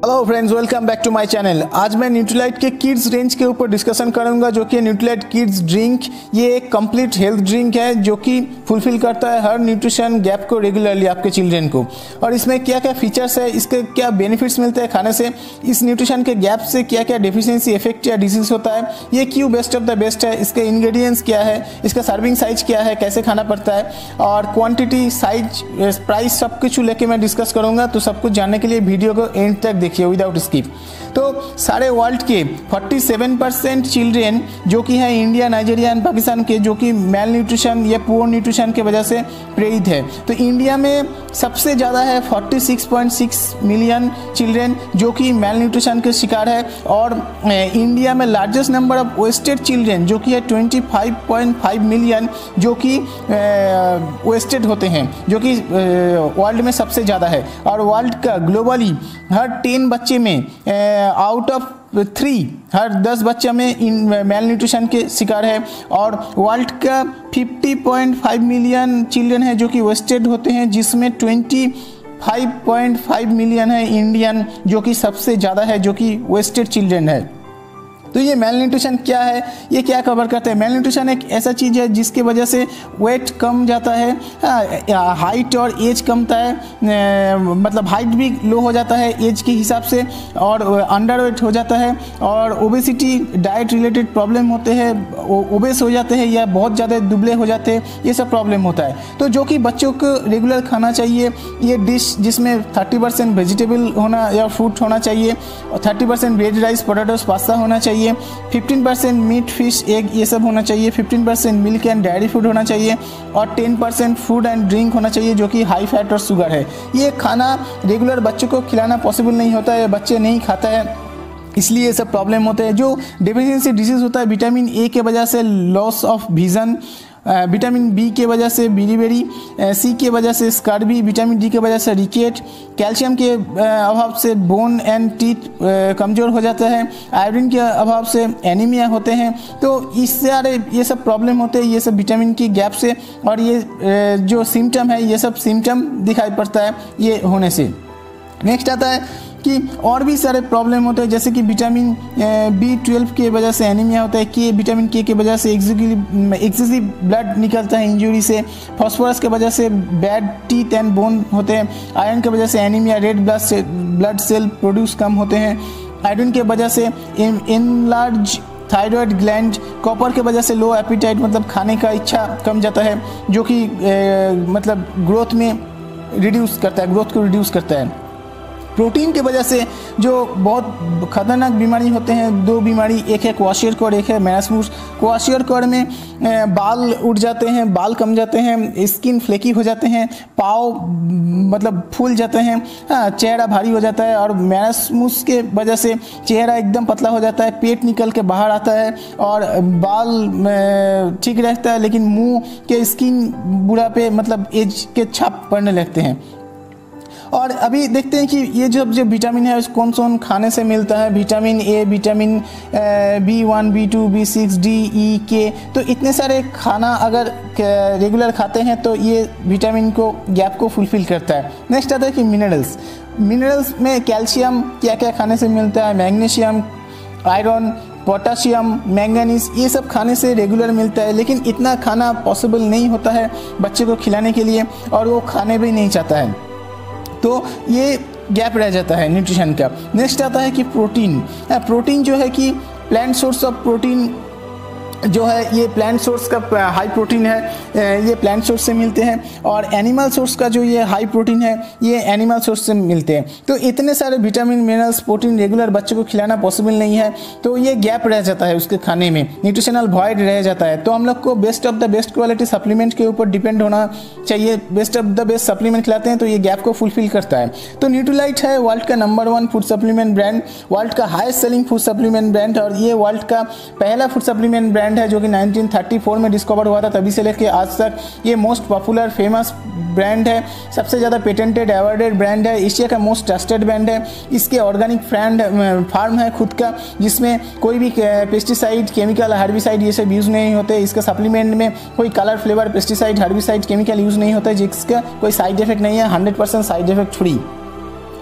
Hello friends, welcome back to my channel. आज मैं Nutrilite के किड्स रेंज के ऊपर डिस्कशन करूंगा, जो कि न्यूट्रीलाइट किड्स ड्रिंक। ये एक कंप्लीट हेल्थ ड्रिंक है जो कि फुलफिल करता है हर न्यूट्रिशन गैप को रेगुलरली आपके चिल्ड्रन को। और इसमें क्या क्या फीचर्स है, इसके क्या बेनिफिट्स मिलते हैं खाने से, इस न्यूट्रिशन के गैप से क्या क्या डेफिशिएंसी इफेक्ट या डिजीज होता है, ये क्यों बेस्ट ऑफ द बेस्ट है, इसके इंग्रेडिएंट्स क्या है, इसका सर्विंग साइज क्या है, कैसे खाना पड़ता है, और क्वांटिटी, साइज, प्राइस सब कुछ लेके मैं डिस्कस करूंगा। तो सब कुछ जानने के लिए वीडियो को एंड तक देखिए विदाउट स्किप। तो सारे वर्ल्ड के 47% चिल्ड्रेन जो कि है इंडिया, नाइजीरिया एंड पाकिस्तान के, जो कि मेल न्यूट्रिशन या पुअर न्यूट्रिशन के वजह से प्रेरित है। तो इंडिया में सबसे ज़्यादा है 46.6 मिलियन चिल्ड्रेन जो कि मेल न्यूट्रिशन के शिकार है। और इंडिया में largest number of wasted children जो कि है 25.5 मिलियन जो कि वेस्टेड होते हैं, जो कि वर्ल्ड में सबसे ज़्यादा है। और वर्ल्ड का ग्लोबली हर 10 बच्चे में आउट ऑफ 3 हर 10 बच्चे में मेल न्यूट्रिशन के शिकार है। और वर्ल्ड का 50.5 मिलियन चिल्ड्रन है जो कि वेस्टेड होते हैं, जिसमें 25.5 मिलियन है इंडियन जो कि सबसे ज़्यादा है, जो कि वेस्टेड चिल्ड्रन है। तो ये मेल न्यूट्रिशन क्या है, ये क्या कवर करता है? मेल न्यूट्रिशन एक ऐसा चीज़ है जिसके वजह से वेट कम जाता है, हाइट और एज कमता है, मतलब हाइट भी लो हो जाता है एज के हिसाब से, और अंडर वेट हो जाता है, और ओबेसिटी, डाइट रिलेटेड प्रॉब्लम होते हैं, ओबेस हो जाते हैं या बहुत ज़्यादा दुबले हो जाते हैं, ये सब प्रॉब्लम होता है। तो जो कि बच्चों को रेगुलर खाना चाहिए ये डिश, जिसमें 30% वेजिटेबल होना या फ्रूट होना चाहिए, और 30% वेज, राइस, पोटैटोस, पास्ता होना चाहिए, 15% मीट, फिश, एग ये सब होना चाहिए, 15% मिल्क एंड डेयरी फूड होना चाहिए, और 10% फूड एंड ड्रिंक होना चाहिए जो कि हाई फैट और शुगर है। ये खाना रेगुलर बच्चों को खिलाना पॉसिबल नहीं होता है, बच्चे नहीं खाता है, इसलिए ये सब प्रॉब्लम होते हैं। जो डेफिशिएंसी डिजीज़ होता है, विटामिन ए के वजह से loss of vision, vitamin B के वजह से बिलीबेरी, सी के वजह से स्कर्वी, विटामिन डी के वजह से रिकेट, कैल्शियम के अभाव से बोन एंड टीथ कमज़ोर हो जाता है, आयोडीन के अभाव से एनीमिया होते हैं। तो इससे सारे ये सब प्रॉब्लम होते हैं, ये सब विटामिन की गैप से, और ये जो सिम्टम है, ये सब सिम्टम दिखाई पड़ता है ये होने से। नेक्स्ट आता है कि और भी सारे प्रॉब्लम होते हैं, जैसे कि विटामिन B12 के वजह से एनीमिया होता है, विटामिन के वजह से एक्सेसिव ब्लड निकलता है इंजरी से, फास्फोरस के वजह से बैड टीथ एंड बोन होते हैं, आयरन के वजह से anaemia, red blood cell produce कम होते हैं, आयोडीन के वजह से एनलार्ज थायराइड ग्लैंड, कॉपर के वजह से लो एपिटाइट, मतलब खाने का इच्छा कम जाता है, जो कि मतलब ग्रोथ में रिड्यूस करता है, ग्रोथ को रिड्यूस करता है। प्रोटीन के वजह से जो बहुत खतरनाक बीमारी होते हैं, 2 बीमारी, एक है क्वाशियरकॉर्ड, एक है मेरास्मुस। क्वाशियरकॉर्ड में बाल उड़ जाते हैं, बाल कम जाते हैं, स्किन फ्लेकी हो जाते हैं, पाँव मतलब फूल जाते हैं, चेहरा भारी हो जाता है। और मेरास्मुस के वजह से चेहरा एकदम पतला हो जाता है, पेट निकल के बाहर आता है, और बाल ठीक रहता है, लेकिन मुंह के स्किन बुढ़ापे मतलब एज के छाप पड़ने लगते हैं। और अभी देखते हैं कि ये जो विटामिन है कौन कौन खाने से मिलता है। Vitamin A, vitamin B1, B2, B6, D, E, K, तो इतने सारे खाना अगर रेगुलर खाते हैं तो ये विटामिन को गैप को फुलफिल करता है। नेक्स्ट आता है कि मिनरल्स में कैल्शियम क्या क्या खाने से मिलता है, मैग्नीशियम, आयरन, पोटाशियम, मैंगनीज, ये सब खाने से रेगुलर मिलता है, लेकिन इतना खाना पॉसिबल नहीं होता है बच्चे को खिलाने के लिए, और वो खाने भी नहीं चाहता है, तो ये गैप रह जाता है न्यूट्रिशन का। नेक्स्ट आता है कि प्रोटीन जो है कि प्लांट सोर्स ऑफ प्रोटीन जो है, ये प्लांट सोर्स का हाई प्रोटीन है, ये प्लांट सोर्स से मिलते हैं। और एनिमल सोर्स का जो ये हाई प्रोटीन है, ये एनिमल सोर्स से मिलते हैं। तो इतने सारे विटामिन, मिनरल्स, प्रोटीन रेगुलर बच्चे को खिलाना पॉसिबल नहीं है, तो ये गैप रह जाता है उसके खाने में, न्यूट्रिशनल वॉइड रह जाता है। तो हम लोग को best of the best quality supplement के ऊपर डिपेंड होना चाहिए। Best of the best supplement खिलाते हैं तो ये गैप को फुलफिल करता है। तो न्यूट्रीलाइट है वर्ल्ड का number 1 food supplement brand, world का highest selling food supplement brand, और ये वर्ल्ड का पहला फूड सप्लीमेंट ब्रांड है जो कि 1934 में डिस्कवर हुआ था। तभी से लेकर आज तक ये मोस्ट पॉपुलर फेमस ब्रांड है, सबसे ज़्यादा पेटेंटेड अवार्डेड ब्रांड है, एशिया का मोस्ट ट्रस्टेड ब्रांड है। इसके ऑर्गेनिक फार्म है खुद का, जिसमें कोई भी पेस्टिसाइड, केमिकल, हर्बिसाइड ये सब यूज़ नहीं होते। इसका सप्लीमेंट में कोई colour, flavour, pesticide, herbicide, chemical use नहीं होता है, जिसका कोई साइड इफेक्ट नहीं है, 100% साइड इफेक्ट फ्री।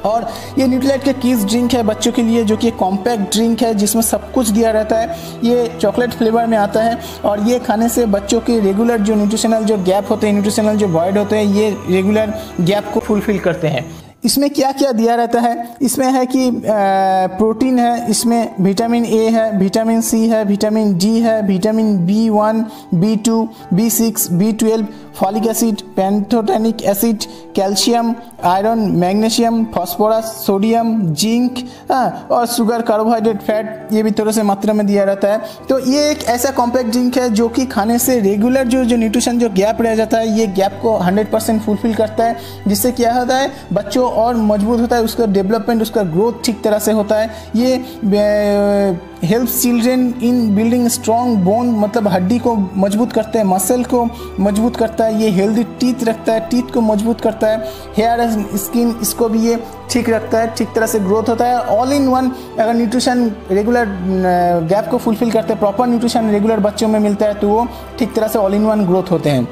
और ये न्यूट्रीलाइट का किड्स ड्रिंक है बच्चों के लिए, जो कि कॉम्पैक्ट ड्रिंक है जिसमें सब कुछ दिया रहता है। ये चॉकलेट फ्लेवर में आता है और ये खाने से बच्चों के रेगुलर जो न्यूट्रिशनल जो गैप होते हैं, न्यूट्रिशनल जो वॉइड होते हैं, ये रेगुलर गैप को फुलफिल करते हैं। इसमें क्या क्या दिया रहता है, इसमें है कि प्रोटीन है, इसमें विटामिन ए है, विटामिन सी है, विटामिन डी है, vitamin B1, B2, B6, B12, folic acid, pantothenic acid, calcium, iron, magnesium, phosphorus, sodium, zinc और शुगर, कार्बोहाइड्रेट, फैट, ये भी थोड़े से मात्रा में दिया रहता है। तो ये एक ऐसा कॉम्पैक्ट ड्रिंक है जो कि खाने से रेगुलर जो न्यूट्रिशन जो गैप रह जाता है, ये गैप को 100% फुलफिल करता है, जिससे क्या होता है बच्चों और मजबूत होता है, उसका डेवलपमेंट, उसका ग्रोथ ठीक तरह से होता है। ये helps children in building strong bone, मतलब हड्डी को मजबूत करता है, मसल को मजबूत करता है, ये हेल्दी टीथ रखता है, टीथ को मजबूत करता है, हेयर स्किन इसको भी ये ठीक रखता है, ठीक तरह से ग्रोथ होता है। ऑल इन वन अगर न्यूट्रिशन रेगुलर गैप को फुलफिल करते हैं, प्रॉपर न्यूट्रिशन रेगुलर बच्चों में मिलता है, तो वो ठीक तरह से ऑल इन वन ग्रोथ होते हैं।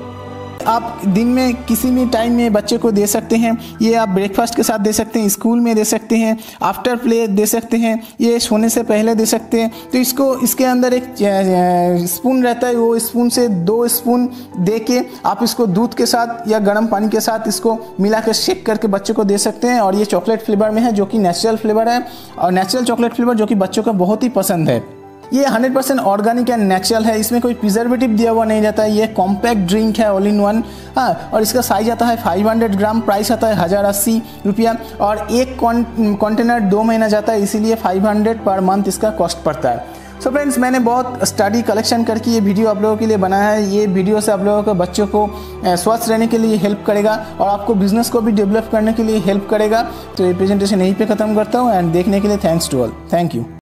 आप दिन में किसी भी टाइम में बच्चे को दे सकते हैं, ये आप ब्रेकफास्ट के साथ दे सकते हैं, स्कूल में दे सकते हैं, आफ्टर प्ले दे सकते हैं, ये सोने से पहले दे सकते हैं। तो इसको इसके अंदर एक स्पून रहता है, वो स्पून से 2 स्पून दे के आप इसको दूध के साथ या गर्म पानी के साथ इसको मिला कर शेक करके बच्चे को दे सकते हैं। और ये चॉकलेट फ्लेवर में है, जो कि नेचुरल फ्लेवर है, और नेचुरल चॉकलेट फ्लेवर जो कि बच्चों को बहुत ही पसंद है। ये 100% ऑर्गेनिक एंड नेचुरल है, इसमें कोई प्रिजर्वेटिव दिया हुआ नहीं रहता है। ये कॉम्पैक्ट ड्रिंक है ऑल इन वन, और इसका साइज आता है 500 ग्राम, प्राइस आता है 1080 रुपया, और एक कंटेनर 2 महीना जाता है, इसीलिए 500 पर मंथ इसका कॉस्ट पड़ता है। सो फ्रेंड्स, मैंने बहुत स्टडी कलेक्शन करके ये वीडियो आप लोगों के लिए बनाया है। ये वीडियो से आप लोगों को बच्चों को स्वस्थ रहने के लिए हेल्प करेगा और आपको बिजनेस को भी डेवलप करने के लिए हेल्प करेगा। तो ये प्रेजेंटेशन यहीं पे ख़त्म करता हूँ, एंड देखने के लिए thanks to all, thank you.